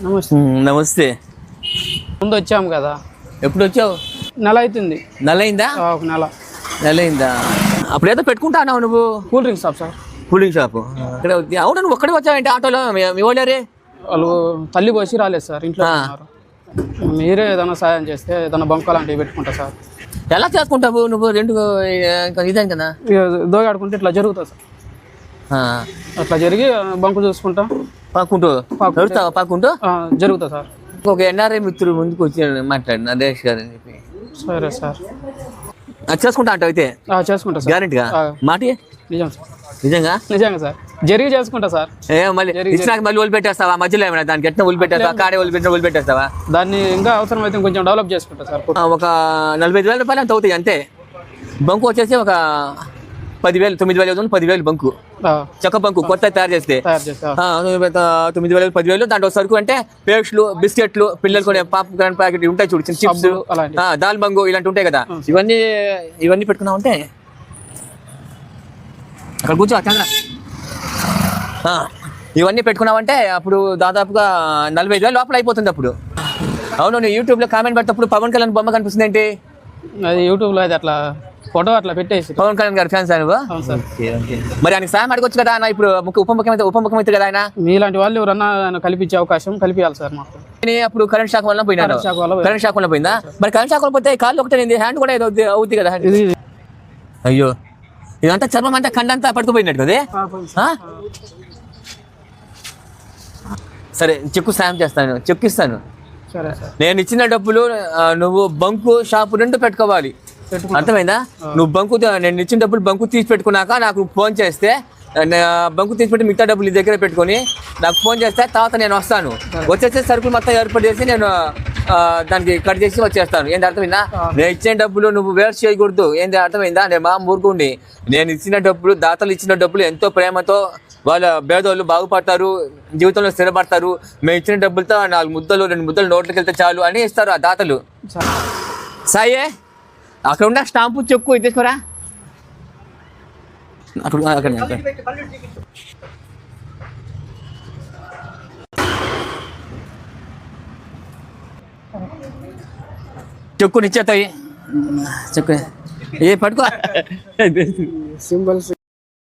నమస్తే. నమస్తే. ముందు వచ్చాము కదా. ఎప్పుడు వచ్చావు? నెల అవుతుంది. నెల అయిందా? ఒక నెల. నెల అయిందా? అప్పుడు ఏదో పెట్టుకుంటావు నువ్వు? Cool drink shop sir. Cool drink shop ఇక్కడ. అవును, నువ్వు ఒక్కడే వచ్చావేంటి ఆటోలో? మీ వాళ్ళరే వాళ్ళు తల్లి పోసి రాలేదు సార్, ఇంట్లో ఉన్నారు. మీరే ఏదైనా సాయం చేస్తే ఏదైనా బంకు అలాంటివి పెట్టుకుంటా సార్. ఎలా చేసుకుంటావు నువ్వు? రెండు ఇదే కదా దోగాడుకుంటే ఇట్లా జరుగుతుంది సార్. అట్లా జరిగి బంకు చూసుకుంటా పాకుంటూ పాకుంటూ జరుగుతా సార్. ఒక ఎన్ఆర్ఐ మిత్రుడు ముందుకు వచ్చి మాట్లాడు, నరేష్ గారు అని చెప్పి. సరే సార్. చేసుకుంటా అంటావు అయితే? చేసుకుంటా సార్, గ్యారెంటీగా. మాట నిజం సార్. నిజంగా? నిజంగా సార్, జరిగి చేసుకుంటా సార్. మళ్ళీ ఇచ్చినాక మళ్ళీ వదిలిపెట్టేస్తావా? మధ్యలో ఏమైనా దానికి ఎట్లా వదిలిపెట్టేస్తావా? కాడే వదిలిపెట్టేస్తావా? దాన్ని ఇంకా అవసరం అయితే కొంచెం డెవలప్ చేసుకుంటా సార్. ఒక 45,000 రూపాయలు అంత అవుతాయి అంతే. బంకు వచ్చేసి ఒక 10,000, 9,000, 10,000 బంకు. చెక్క బంకు కొత్త తయారు చేస్తే 9,000, 10,000. దాంట్లో సరుకు అంటే పేస్ట్లు, బిస్కెట్లు, పిల్లలు కొనే పాప్కార్న్ ప్యాకెట్ ఉంటాయి చూడు, చిప్స్, దాల్ బంగు ఇలాంటి ఉంటాయి కదా. ఇవన్నీ పెట్టుకున్నావు అంటే అక్కడ కూర్చో చంద్ర. ఇవన్నీ పెట్టుకున్నావంటే అప్పుడు దాదాపుగా 45,000 లోపల అయిపోతుంది అప్పుడు. అవును, నేను యూట్యూబ్లో కామెంట్ పెట్టినప్పుడు పవన్ కళ్యాణ్ బొమ్మ కనిపిస్తుంది ఏంటి? అది యూట్యూబ్లో అది అట్లా ఫోటో అట్లా పెట్టేసి. పవన్ కళ్యాణ్ గారు ఫ్యాన్స్ నువ్వు? మరి ఆయనకి సాయం అడగొచ్చు కదా అన్న. ఇప్పుడు ఉప ముఖ్యమంత్రి కదా ఆయన. మీలాంటి వాళ్ళు ఎవరన్నా కల్పించే అవకాశం కల్పించాలి సార్ మాకు. అప్పుడు కరెంట్ షాక్ వల్ల పోయినా. కరెంట్ షాక్ వల్ల పోయిందా? మరి కరెంట్ షాక్ వల్ల పోతే కాళ్ళు ఒకటే, హ్యాండ్ కూడా ఏదో అవుతుంది కదా. అయ్యో, ఇదంతా చర్మం అంతా కండంతా పట్టుకుపోయినట్టు కదే. సరే, చెక్కు సాయం చేస్తాను, చెక్కిస్తాను. నేను ఇచ్చిన డబ్బులు నువ్వు బంకు షాపు 2 పెట్టుకోవాలి. అర్థమైందా? నువ్వు బంకు, నేను ఇచ్చిన డబ్బులు బంకు తీసి పెట్టుకున్నాక నాకు ఫోన్ చేస్తే, బంకు తీసి పెట్టి మిగతా డబ్బులు నీ దగ్గర పెట్టుకొని నాకు ఫోన్ చేస్తే తర్వాత నేను వస్తాను. వచ్చేస్తే సరుకులు మొత్తం ఏర్పాటు చేసి నేను దానికి కట్ చేసి వచ్చేస్తాను. ఏంటి అర్థమైందా? నేను ఇచ్చిన డబ్బులు నువ్వు వేస్ట్ చేయకూడదు. ఏంటి అర్థమైందా? నేను మా ఊరుకుండి నేను ఇచ్చిన డబ్బులు, దాతలు ఇచ్చిన డబ్బులు ఎంతో ప్రేమతో వాళ్ళ పేదోళ్ళు బాగుపడతారు, జీవితంలో స్థిరపడతారు. మేము ఇచ్చిన డబ్బులతో 4 ముద్దలు 2 ముద్దలు నోట్లకి వెళ్తే చాలు అని ఇస్తారు ఆ దాతలు. సాయే, అక్కడ ఉన్న స్టాంపు చెక్కు ఇది తీసుకోరా. అక్కడ చెక్కు నిచ్చేతాయి. చెక్కు ఏ పట్టుకో సింబల్స్.